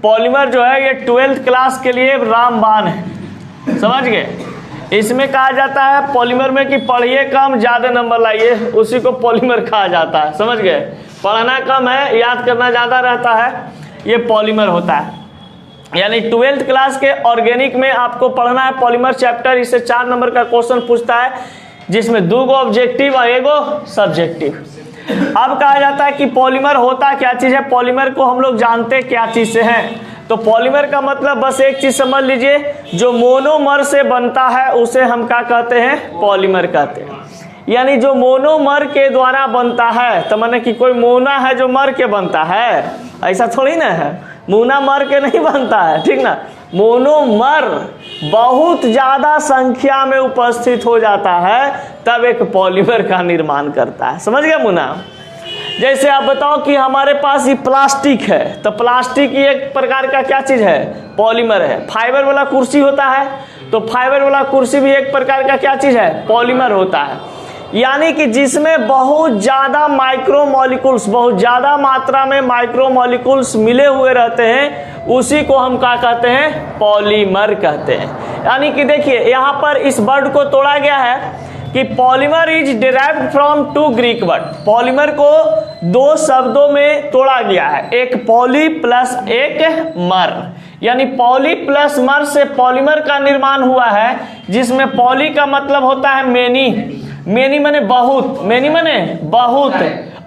Polymer जो है ये 12th क्लास के लिए रामबाण है, समझ गए। इसमें कहा जाता है पॉलीमर में कि पढ़िए कम ज़्यादा नंबर लाइए, उसी को पॉलीमर कहा जाता है, समझ गए। पढ़ना कम है, याद करना ज़्यादा रहता है, ये पॉलीमर होता है। यानी 12th क्लास के ऑर्गेनिक में आपको पढ़ना है पॉलीमर चैप्टर। इससे 4 नंबर का क्वेश्चन पूछता है, जिसमें 2 ऑब्जेक्टिव और 1 सब्जेक्टिव। अब कहा जाता है कि पॉलीमर होता क्या चीज़ है। पॉलीमर को हम लोग जानते क्या चीज़ से हैं, तो पॉलीमर का मतलब बस एक चीज़ समझ लीजिए, जो मोनोमर से बनता है उसे हम क्या कहते हैं, पॉलीमर कहते हैं। यानी जो मोनोमर के द्वारा बनता है, तो माने कि कोई मोना है जो मर के बनता है, ऐसा थोड़ी ना है, मोना मर के नहीं बनता है, ठीक ना। मोनोमर बहुत ज़्यादा संख्या में उपस्थित हो जाता है तब एक पॉलीमर का निर्माण करता है, समझ गया मुन्ना। जैसे आप बताओ कि हमारे पास ये प्लास्टिक है, तो प्लास्टिक ये एक प्रकार का क्या चीज़ है, पॉलीमर है। फाइबर वाला कुर्सी होता है, तो फाइबर वाला कुर्सी भी एक प्रकार का क्या चीज़ है, पॉलीमर होता है। यानी कि जिसमें बहुत ज़्यादा माइक्रोमोलिकुल्स, बहुत ज़्यादा मात्रा में माइक्रोमोलिकुल्स मिले हुए रहते हैं, उसी को हम क्या कहते हैं, पॉलीमर कहते हैं। यानी कि देखिए यहाँ पर इस वर्ड को तोड़ा गया है कि polymer is derived from 2 Greek word. Polymer को 2 शब्दों में तोड़ा गया है, एक पॉली प्लस एक मर। यानी पॉली प्लस मर से पॉलीमर का निर्माण हुआ है, जिसमें पॉली का मतलब होता है मेनी, मेनी माने बहुत, मेनी माने बहुत,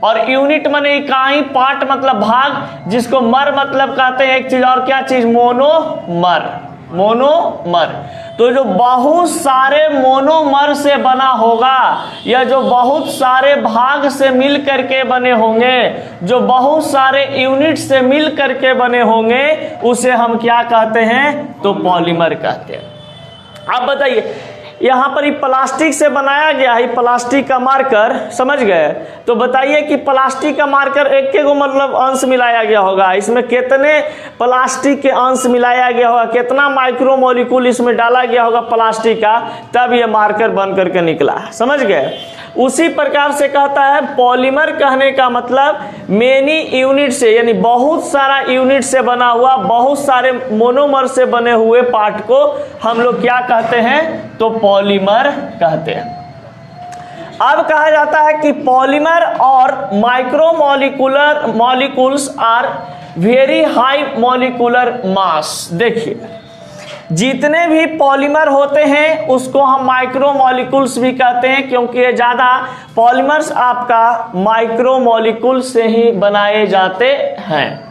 और यूनिट माने इकाई, पार्ट मतलब भाग, जिसको मर मतलब कहते हैं एक चीज और क्या चीज, मोनोमर, मोनोमर। तो जो बहुत सारे मोनोमर से बना होगा, या जो बहुत सारे भाग से मिल करके बने होंगे, जो बहुत सारे यूनिट से मिल करके बने होंगे, उसे हम क्या कहते हैं, तो पॉलीमर कहते हैं। आप बताइए, यहाँ पर ये प्लास्टिक से बनाया गया है, प्लास्टिक का मार्कर, समझ गए। तो बताइए कि प्लास्टिक का मार्कर एक के को मतलब अंश मिलाया गया होगा, इसमें कितने प्लास्टिक के अंश मिलाया गया होगा, कितना माइक्रोमोलिक्यूल इसमें डाला गया होगा प्लास्टिक का, तब ये मार्कर बन करके निकला, समझ गए। उसी प्रकार से कहता है पॉलीमर कहने का मतलब मेनी यूनिट से, यानी बहुत सारा यूनिट से बना हुआ, बहुत सारे मोनोमर से बने हुए पार्ट को हम लोग क्या कहते हैं, तो पॉलीमर कहते हैं। अब कहा जाता है कि पॉलीमर और micromolecular molecules are very high molecular mass. देखिए, जितने भी पॉलीमर होते हैं उसको हम माइक्रोमोलिक्यूल्स भी कहते हैं, क्योंकि ये ज़्यादा पॉलीमर्स आपका माइक्रोमोलिक्यूल से ही बनाए जाते हैं।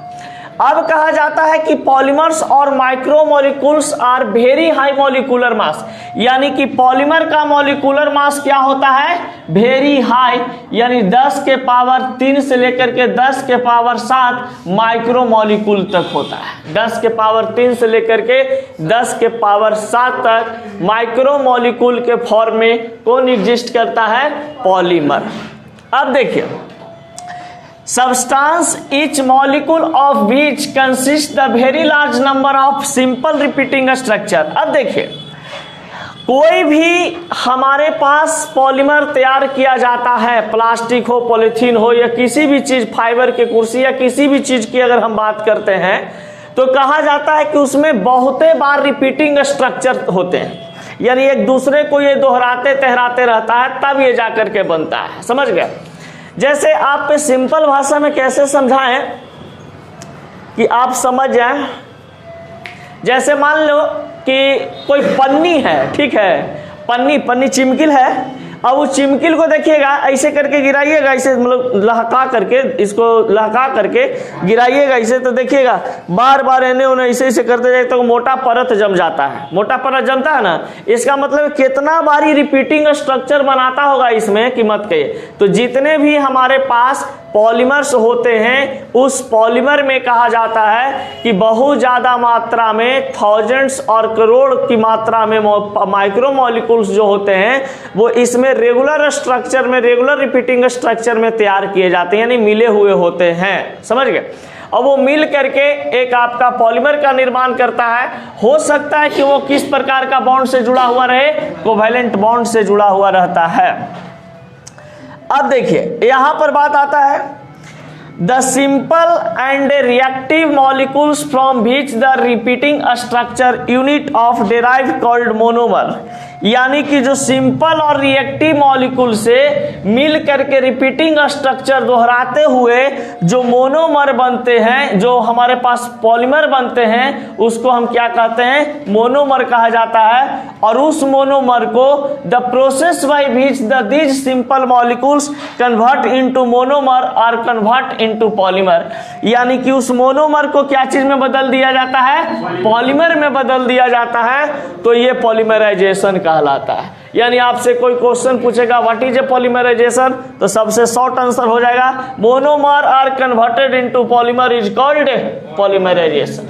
अब कहा जाता है कि पॉलीमर्स और micromolecules are very high molecular mass. यानी कि पॉलीमर का मॉलिक्यूलर मास क्या होता है, वेरी हाई, यानी 10 के पावर 3 से लेकर के 10 के पावर 7 माइक्रोमोलिक्यूल तक होता है। 10 के पावर 3 से लेकर के 10 के पावर 7 तक माइक्रोमोलिक्यूल के फॉर्म में कौन एग्जिस्ट करता है, पॉलीमर। अब देखिए, substance each molecule of which consists the very large number of simple repeating structure। अब देखिए, कोई भी हमारे पास पॉलीमर तैयार किया जाता है, प्लास्टिक हो, पॉलीथीन हो, या किसी भी चीज, फाइबर की कुर्सी या किसी भी चीज की अगर हम बात करते हैं, तो कहा जाता है कि उसमें बहुते बार रिपीटिंग स्ट्रक्चर होते हैं। यानी एक दूसरे को ये दोहराते तहराते रहता है, तब ये जाकर के बनता है, समझ गए। जैसे आप पे सिंपल भाषा में कैसे समझाएं कि आप समझ जाएं। जैसे मान लो कि कोई पन्नी है, ठीक है, पन्नी चिमकिल है। अब उस चिमकिल को देखिएगा, ऐसे करके गिराइएगा, ऐसे मतलब लहका करके, इसको लहका करके गिराइएगा ऐसे, तो देखिएगा बार बार एने ओने ऐसे ऐसे करते जाए तो मोटा परत जम जाता है। मोटा परत जमता है ना, इसका मतलब कितना बारी रिपीटिंग स्ट्रक्चर बनाता होगा इसमें कि मत कहिए। तो जितने भी हमारे पास पॉलीमर्स होते हैं, उस पॉलीमर में कहा जाता है कि बहुत ज़्यादा मात्रा में, थाउजेंड्स और करोड़ की मात्रा में माइक्रोमोलिक्यूल्स जो होते हैं वो इसमें रेगुलर स्ट्रक्चर में, रेगुलर रिपीटिंग स्ट्रक्चर में तैयार किए जाते हैं, यानी मिले हुए होते हैं, समझ गए। और वो मिल करके एक आपका पॉलीमर का निर्माण करता है। हो सकता है कि वो किस प्रकार का बॉन्ड से जुड़ा हुआ रहे, कोवैलेंट बॉन्ड से जुड़ा हुआ रहता है। अब देखिए, यहां पर बात आता है the simple and reactive molecules from which the repeating structure unit of derive called monomer. यानी कि जो सिंपल और रिएक्टिव मॉलिक्यूल से मिल करके रिपीटिंग स्ट्रक्चर दोहराते हुए जो मोनोमर बनते हैं, जो हमारे पास पॉलीमर बनते हैं, उसको हम क्या कहते हैं? मोनोमर कहा जाता है। और उस मोनोमर को the process by which these simple molecules convert into monomer और कन्वर्ट इनटू पॉलीमर। यानी कि उस मोनोमर को क्या चीज में बदल दिया जाता है? पॉलीमर में बदल दिया जाता है। तो ये पॉलीमराइजेशन कहलाता है। यानी आपसे कोई क्वेश्चन पूछेगा व्हाट इज ए पॉलीमराइजेशन, तो सबसे शॉर्ट आंसर हो जाएगा monomer are converted into polymer is called polymerisation.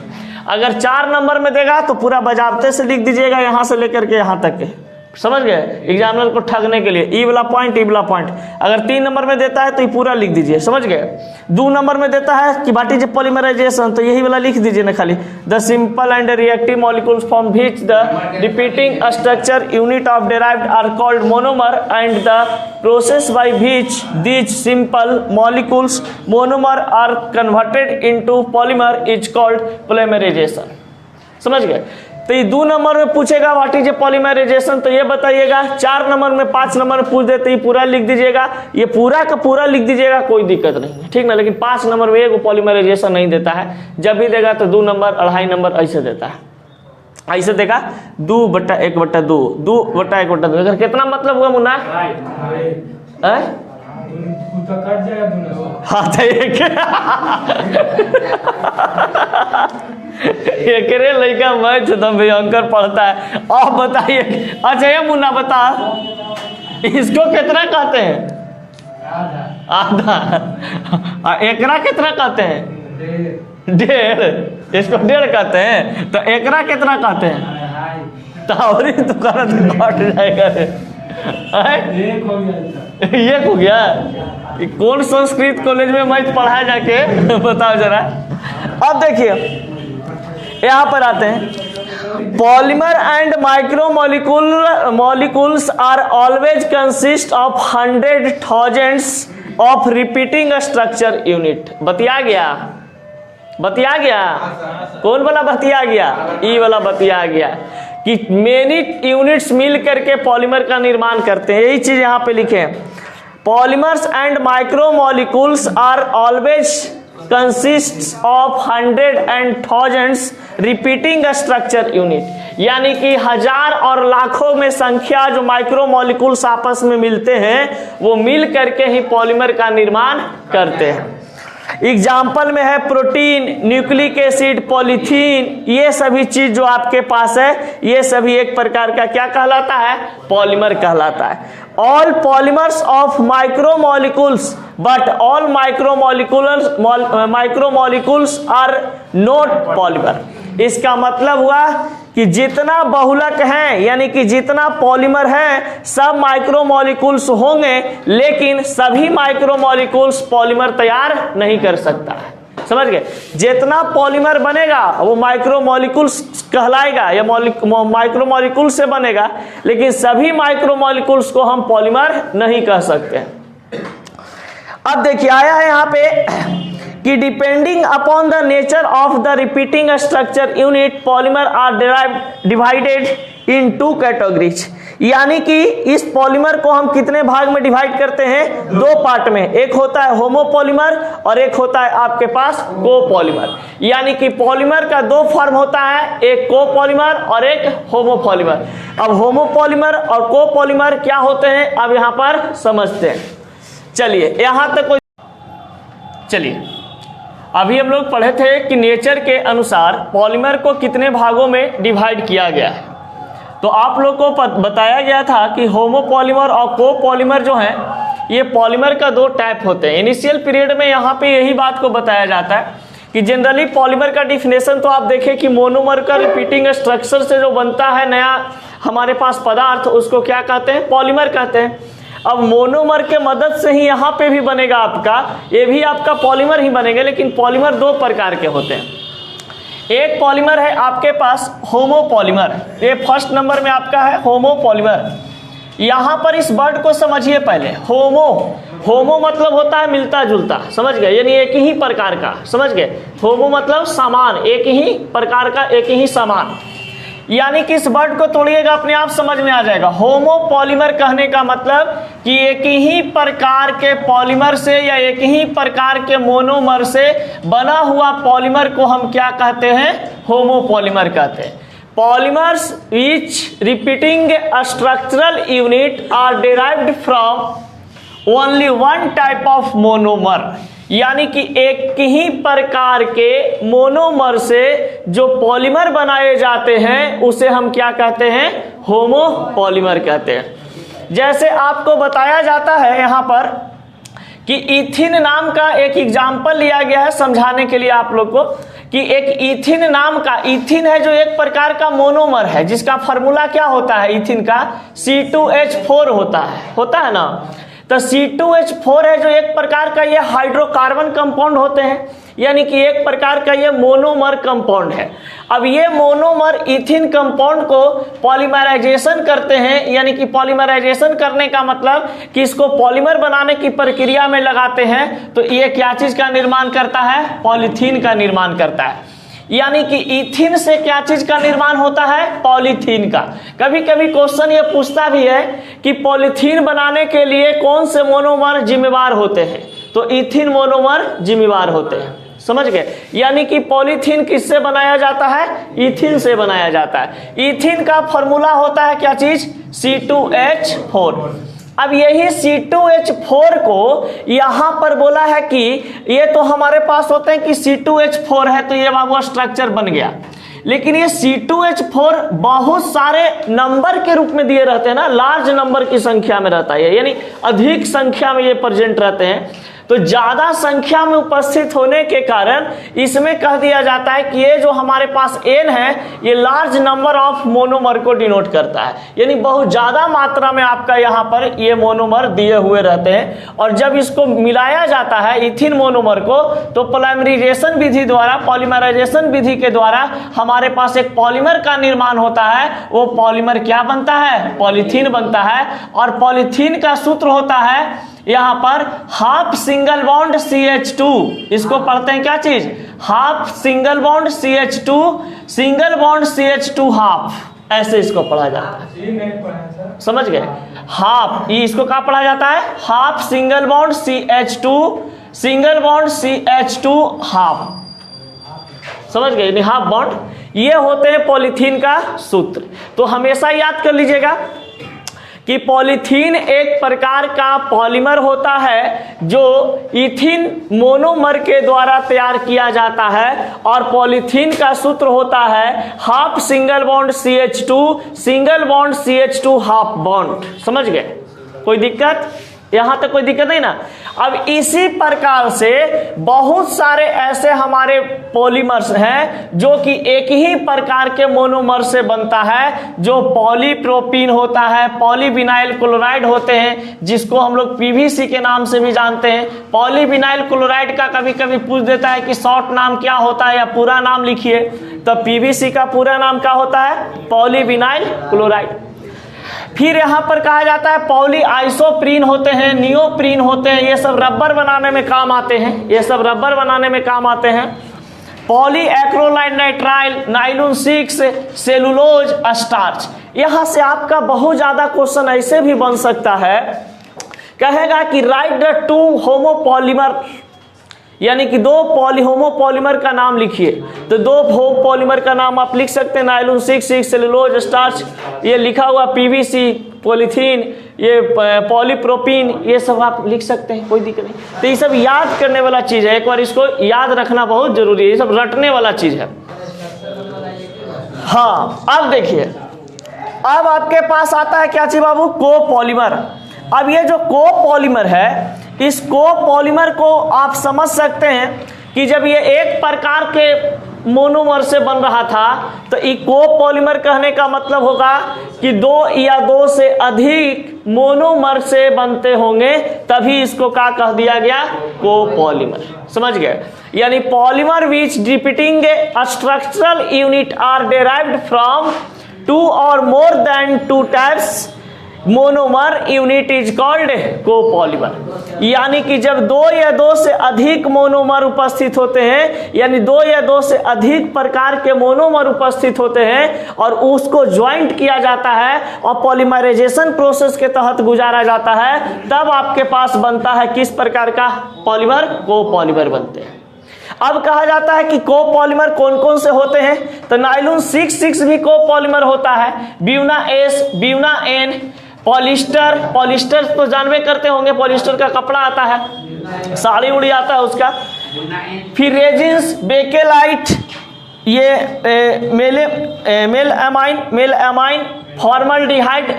अगर 4 नंबर में देगा तो पूरा बजाबते से लिख दीजिएगा, यहां से लेकर के यहां तक के, समझ गए? एग्जामिनर को ठगने के लिए ई वाला पॉइंट, ई वाला पॉइंट। अगर 3 नंबर में देता है तो ये पूरा लिख दीजिए, समझ गए? 2 नंबर में देता है कि व्हाट इज ए पॉलीमराइजेशन, तो यही वाला लिख दीजिए ना खाली, the simple and reactive molecules from which the repeating structure unit of derived are called monomer and the process by which these simple molecules monomer are converted into polymer is called polymerisation. समझ गए? तो ये 2 number में पूछेगा what is a polymerisation, तो ये बताइएगा। 4 number में 5 नंबर में पूछ देते ही पूरा लिख दीजिएगा, ये पूरा का पूरा लिख दीजिएगा, कोई दिक्कत नहीं है, ठीक ना। लेकिन 5 नंबर में एक पॉलीमराइजेशन नहीं देता है, जब भी देगा तो 2 नंबर 2.5 नंबर ऐसे देता है। ऐसे देगा 2/1/2, 2/1/2। अगर कितना मतलब हुआ मुन्ना? हाँ तो एक लड़का मैथ एकदम भयंकर पढ़ता है। आप बताइए, अच्छा ये मुन्ना बता, इसको कितना कहते हैं? आधा। एकरा कितना कहते हैं? 1.5। इसको 1.5 कहते हैं, तो एकरा कितना कहते हैं? तावरी तो घट जाएगा रे। ये हो गया। कौन संस्कृत कॉलेज में मैथ पढ़ाया जाके बताओ जरा। अब देखिए यहाँ पर आते हैं, polymer and micro molecules are always consist of 100,000 of repeating structure unit. बतिया गया? कौन वाला बतिया गया? ई वाला बतिया गया कि मेनी यूनिट्स मिल करके पॉलीमर का निर्माण करते हैं। यही चीज यहाँ पे लिखे हैं, polymers and micro molecules are always consist of 100,000 repeating structure unit. यानी कि 1000 और लाखों में संख्या जो माइक्रो मॉलिक्यूल्स आपस में मिलते हैं, वो मिल करके ही पॉलीमर का निर्माण करते हैं। एग्जाम्पल में है प्रोटीन, न्यूक्लिक एसिड, पॉलीथीन, ये सभी चीज जो आपके पास है, ये सभी एक प्रकार का क्या कहलाता है? पॉलीमर कहलाता है। All polymers of micro molecules but all micro molecules are not polymer. इसका मतलब हुआ कि जितना बहुलक है, यानी कि जितना पॉलीमर है, सब माइक्रो मॉलिक्यूल्स होंगे, लेकिन सभी माइक्रो मॉलिक्यूल्स पॉलीमर तैयार नहीं कर सकता है। समझ गए? जितना पॉलीमर बनेगा वो माइक्रो मॉलिक्यूल्स कहलाएगा या माइक्रो मॉलिक्यूल से बनेगा, लेकिन सभी माइक्रो मॉलिक्यूल्स को हम पॉलीमर नहीं कह सकते। अब देखिए आया है यहाँ पे कि depending upon the nature of the repeating structure unit polymer are divided in 2 categories. यानी कि इस पॉलीमर को हम कितने भाग में डिवाइड करते हैं? 2 पार्ट में। एक होता है होमोपॉलीमर और एक होता है आपके पास कोपॉलीमर। यानी कि पॉलीमर का 2 फॉर्म होता है, एक कोपॉलीमर और एक होमोपॉलीमर। अब होमोपॉलीमर और कोपॉलीमर क्या होते हैं, अब यहां पर समझते हैं। चलिए यहां तक चलिए, अभी हम लोग पढ़े थे कि नेचर के अनुसार पॉलीमर को कितने भागों में डिवाइड किया गया है। तो आप लोग को बताया गया था कि होमोपॉलीमर और कोपॉलीमर जो है, ये पॉलीमर का 2 टाइप होते हैं। इनिशियल पीरियड में यहाँ पे यही बात को बताया जाता है कि जनरली पॉलीमर का डिफिनेशन तो आप देखें कि मोनोमर का रिपीटिंग स्ट्रक्चर से जो बनता है नया हमारे पास पदार्थ, उसको क्या कहते हैं? पॉलीमर कहते हैं। अब मोनोमर के मदद से ही यहाँ पे भी बनेगा आपका, ये भी आपका पॉलीमर ही बनेगा, लेकिन पॉलीमर 2 प्रकार के होते हैं। एक पॉलीमर है आपके पास होमोपॉलीमर, ये फर्स्ट नंबर में आपका है होमोपॉलीमर। यहाँ पर इस वर्ड को समझिए पहले, होमो मतलब होता है मिलता जुलता, समझ गए, यानी एक ही प्रकार का, समझ गए। होमो मतलब समान, एक ही प्रकार का, एक ही समान। यानी कि इस वर्ड को तोड़िएगा अपने आप समझ में आ जाएगा। होमो पॉलीमर कहने का मतलब कि एक ही प्रकार के पॉलीमर से या एक ही प्रकार के मोनोमर से बना हुआ पॉलीमर को हम क्या कहते हैं? होमो पॉलीमर कहते हैं। Polymers which repeating structural unit are derived from only one type of monomer, यानी कि एक ही प्रकार के मोनोमर से जो पॉलीमर बनाए जाते हैं उसे हम क्या कहते हैं? होमो पॉलीमर कहते हैं। जैसे आपको बताया जाता है यहाँ पर कि इथिन नाम का एक एग्जाम्पल लिया गया है समझाने के लिए आप लोग को, कि एक इथिन नाम का, इथिन है जो एक प्रकार का मोनोमर है जिसका फार्मूला क्या होता है? इथिन का C2H4 होता है ना। तो C2H4 है जो एक प्रकार का ये हाइड्रोकार्बन कंपाउंड होते हैं, यानी कि एक प्रकार का ये मोनोमर कंपाउंड है। अब ये मोनोमर इथिन कंपाउंड को पॉलीमराइजेशन करते हैं, यानी कि पॉलीमराइजेशन करने का मतलब कि इसको पॉलीमर बनाने की प्रक्रिया में लगाते हैं, तो ये क्या चीज का निर्माण करता है? पॉलीथीन का निर्माण करता है। यानी कि इथिन से क्या चीज का निर्माण होता है? पॉलीथीन का। कभी कभी क्वेश्चन ये पूछता भी है कि पॉलीथीन बनाने के लिए कौन से मोनोमर जिम्मेवार होते हैं? तो इथिन मोनोमर जिम्मेवार होते हैं, समझ गए। यानी कि पॉलीथीन किससे बनाया जाता है? इथिन से बनाया जाता है। इथिन का फॉर्मूला होता है क्या चीज? C2H4। अब यही C2H4 को यहाँ पर बोला है कि ये तो हमारे पास होते हैं कि C2H4 है तो ये बाबू स्ट्रक्चर बन गया, लेकिन ये C2H4 बहुत सारे नंबर के रूप में दिए रहते हैं ना, लार्ज नंबर की संख्या में रहता है, यानी अधिक संख्या में ये प्रेजेंट रहते हैं। तो ज्यादा संख्या में उपस्थित होने के कारण इसमें कह दिया जाता है कि ये जो हमारे पास N है ये लार्ज नंबर ऑफ मोनोमर को डिनोट करता है, यानी बहुत ज्यादा मात्रा में आपका यहाँ पर ये मोनोमर दिए हुए रहते हैं। और जब इसको मिलाया जाता है इथिन मोनोमर को, तो पॉलीमराइजेशन विधि द्वारा, पॉलीमराइजेशन विधि के द्वारा हमारे पास एक पॉलीमर का निर्माण होता है। वो पॉलीमर क्या बनता है? पॉलीथीन बनता है। और पॉलीथीन का सूत्र होता है यहाँ पर हाफ सिंगल बॉन्ड CH2, इसको पढ़ते हैं क्या चीज? Half single bond CH2, single bond CH2 half, ऐसे इसको पढ़ा जाता है, समझ गए। हाफ, ये इसको क्या पढ़ा जाता है? Half single bond CH2, single bond CH2 half, समझ गए, हाफ बॉन्ड। ये होते हैं पॉलीथीन का सूत्र। तो हमेशा याद कर लीजिएगा कि पॉलीथीन एक प्रकार का पॉलीमर होता है जो इथिन मोनोमर के द्वारा तैयार किया जाता है। और पॉलीथीन का सूत्र होता है half single bond CH2, single bond CH2 half bond, समझ गए। कोई दिक्कत? यहां तक कोई दिक्कत नहीं ना। अब इसी प्रकार से बहुत सारे ऐसे हमारे पॉलीमर्स हैं जो कि एक ही प्रकार के मोनोमर से बनता है, जो पॉलीप्रोपीन होता है, पॉलीविनाइल क्लोराइड होते हैं, जिसको हम लोग PVC के नाम से भी जानते हैं। पॉलीविनाइल क्लोराइड का कभी कभी पूछ देता है कि शॉर्ट नाम क्या होता है या पूरा नाम लिखिए, तो PVC का पूरा नाम क्या होता है? Polyvinyl chloride. फिर यहाँ पर कहा जाता है पॉली आइसोप्रीन होते हैं, नियोप्रीन होते हैं, ये सब रबर बनाने में काम आते हैं, ये सब रबर बनाने में काम आते हैं। Poly acrylonitrile, nylon 6, cellulose, starch. यहाँ से आपका बहुत ज्यादा क्वेश्चन ऐसे भी बन सकता है, कहेगा कि राइट द टू होमोपॉलीमर, यानी कि दो होमोपॉलीमर का नाम लिखिए। तो दो होमोपॉलीमर का नाम आप लिख सकते हैं, नाइलॉन 6, सेलुलोज, स्टार्च, ये लिखा हुआ PVC, पॉलीथीन, ये पॉलीप्रोपीन, ये सब आप लिख सकते हैं, कोई दिक्कत नहीं। तो ये सब याद करने वाला चीज है, एक बार इसको याद रखना बहुत जरूरी है, ये सब रटने वाला चीज है। हाँ, अब देखिए, अब आपके पास आता है क्या चीज बाबू? कोपॉलीमर। अब ये जो कोपॉलीमर है, इस कोपॉलीमर को आप समझ सकते हैं कि जब ये एक प्रकार के मोनोमर से बन रहा था, तो ये कोपॉलीमर कहने का मतलब होगा कि दो या दो से अधिक मोनोमर से बनते होंगे, तभी इसको क्या कह दिया गया? कोपॉलीमर, समझ गए। यानी polymer which repeating structural unit are derived from 2 or more than 2 types monomer unit is called copolymer. यानी कि जब दो या दो से अधिक मोनोमर उपस्थित होते हैं, यानी दो या दो से अधिक प्रकार के मोनोमर उपस्थित होते हैं और उसको ज्वाइंट किया जाता है और पॉलीमराइजेशन प्रोसेस के तहत गुजारा जाता है, तब आपके पास बनता है किस प्रकार का पॉलीमर? कोपॉलीमर बनते हैं। अब कहा जाता है कि कोपॉलीमर कौन कौन से होते हैं, तो नायलॉन 6,6 भी कोपॉलीमर होता है, Buena S, Buena N, polyester, polyester तो जानवे करते होंगे, पॉलिस्टर का कपड़ा आता है, साड़ी उड़ी आता है उसका। फिर रेजिन्स, बेकेलाइट, ये मेल अमाइन, फॉर्मल्डिहाइड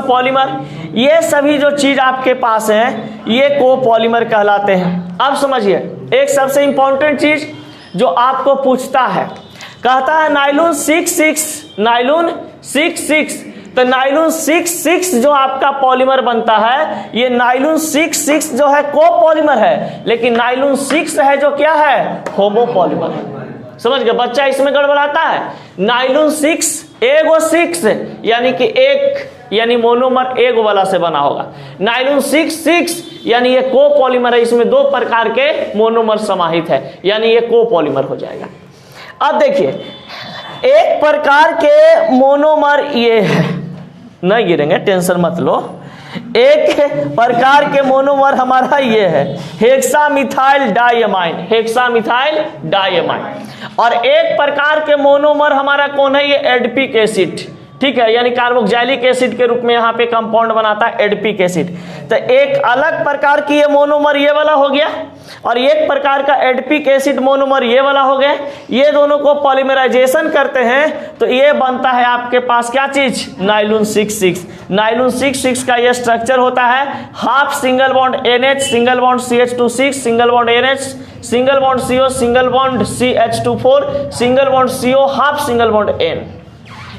पॉलीमर, ये सभी जो चीज आपके पास है ये कोपॉलीमर कहलाते हैं। अब समझिए एक सबसे इंपॉर्टेंट चीज जो आपको पूछता है, कहता है नायलॉन 6,6, तो नायलॉन 6,6 जो आपका पॉलीमर बनता है, ये नायलॉन 6,6 जो है कोपॉलीमर है, लेकिन नायलॉन 6 है जो क्या है? होमोपॉलीमर है। समझ गए? बच्चा इसमें गड़बड़ाता है। नायलॉन 6 एगो 6 यानी कि एक, यानी मोनोमर एगो वाला से बना होगा। नायलॉन 6,6 यानी ये कोपॉलीमर है, इसमें दो प्रकार के मोनोमर समाहित है, यानी ये कोपॉलीमर हो जाएगा। अब देखिए एक प्रकार के मोनोमर ये है, नहीं गिरेंगे, टेंशन मत लो। एक प्रकार के मोनोमर हमारा ये है हेक्सामिथाइल डाइअमाइन, और एक प्रकार के मोनोमर हमारा कौन है? ये एडपिक एसिड, ठीक है, यानी कार्बोक्सिलिक एसिड के रूप में यहाँ पे कंपाउंड बनाता है एडपिक एसिड। तो एक अलग प्रकार की ये मोनोमर ये वाला हो गया, और एक प्रकार का एडपिक एसिड मोनोमर ये वाला हो गया। ये दोनों को पॉलीमराइजेशन करते हैं तो ये बनता है आपके पास क्या चीज? नायलॉन 6,6। नायलॉन 6,6 का ये स्ट्रक्चर होता है half single bond NH, single bond CH2,6, single bond NH, single bond CO, single bond CH2,4, single bond CO, half single bond N,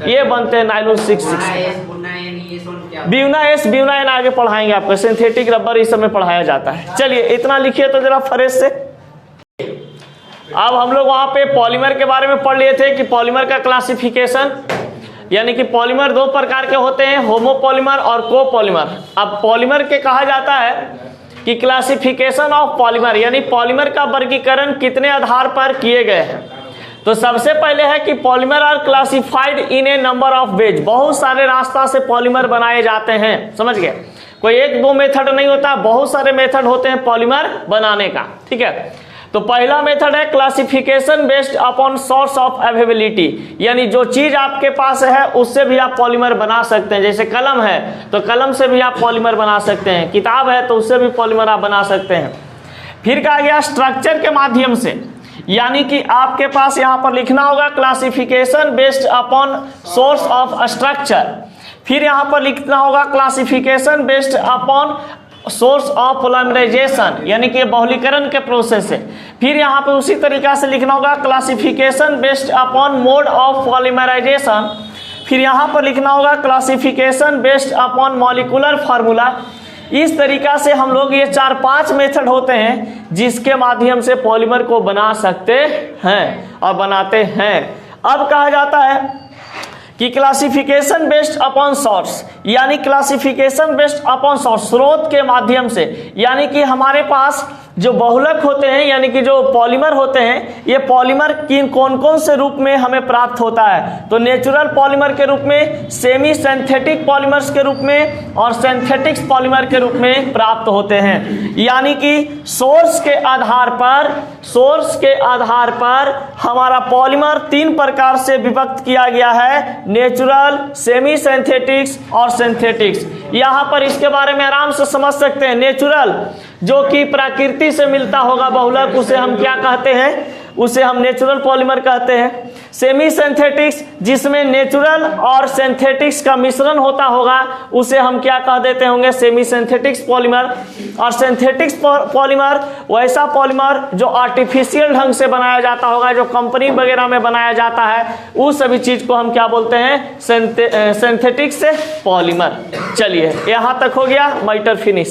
ये बनते हैं nylon 6,6। Buena S, Buena N आगे पढ़ाएंगे आपको, सिंथेटिक रबर इस समय पढ़ाया जाता है। चलिए इतना लिखिए तो जरा फ्रेश से। अब हम लोग वहां पे पॉलीमर के बारे में पढ़ लिए थे कि पॉलीमर का क्लासिफिकेशन, यानी कि पॉलीमर दो प्रकार के होते हैं, होमोपॉलीमर और कोपॉलीमर। अब पॉलीमर के कहा जाता है कि क्लासिफिकेशन ऑफ पॉलीमर, यानी पॉलीमर का वर्गीकरण कितने आधार पर किए गए हैं। तो सबसे पहले है कि polymer are classified in a number of ways, बहुत सारे रास्ता से पॉलीमर बनाए जाते हैं। समझ गए? कोई एक दो मेथड नहीं होता, बहुत सारे मेथड होते हैं पॉलीमर बनाने का, ठीक है। तो पहला मेथड है classification based upon source of availability, यानी जो चीज आपके पास है उससे भी आप पॉलीमर बना सकते हैं। जैसे कलम है तो कलम से भी आप पॉलीमर बना सकते हैं, किताब है तो उससे भी पॉलीमर आप बना सकते हैं। फिर कहा गया स्ट्रक्चर के माध्यम से, यानी कि आपके पास यहां पर लिखना होगा classification based upon source of structure. फिर यहां पर लिखना होगा classification based upon source of polymerisation, यानी कि बहुलीकरण के प्रोसेस है। फिर यहां पर उसी तरीका से लिखना होगा classification based upon mode of polymerisation. फिर यहां पर लिखना होगा classification based upon molecular formula. इस तरीका से हम लोग ये 4-5 मेथड होते हैं जिसके माध्यम से पॉलीमर को बना सकते हैं और बनाते हैं। अब कहा जाता है कि क्लासिफिकेशन बेस्ड अपॉन सोर्स, यानी क्लासिफिकेशन बेस्ड अपॉन सोर्स, स्रोत के माध्यम से, यानी कि हमारे पास जो बहुलक होते हैं, यानी कि जो पॉलीमर होते हैं, ये पॉलीमर किन कौन कौन से रूप में हमें प्राप्त होता है? तो नेचुरल पॉलीमर के रूप में, सेमी सिंथेटिक पॉलीमर्स के रूप में और सिंथेटिक्स पॉलीमर के रूप में प्राप्त होते हैं। यानी कि सोर्स के आधार पर हमारा पॉलीमर 3 प्रकार से विभक्त किया गया है, नेचुरल, सेमी सिंथेटिक्स और सिंथेटिक्स। यहाँ पर इसके बारे में आराम से समझ सकते हैं। नेचुरल जो कि प्रकृति से मिलता होगा बहुलक, उसे हम क्या कहते हैं? उसे हम नेचुरल पॉलीमर कहते हैं। सेमी सिंथेटिक्स जिसमें नेचुरल और सिंथेटिक्स का मिश्रण होता होगा, उसे हम क्या कह देते होंगे? Semi synthetics polymer. और सिंथेटिक्स पॉलीमर वैसा पॉलीमर जो आर्टिफिशियल ढंग से बनाया जाता होगा, जो कंपनी वगैरह में बनाया जाता है, उस सभी चीज को हम क्या बोलते हैं? Synthetics polymer. चलिए यहाँ तक हो गया, मैटर फिनिश।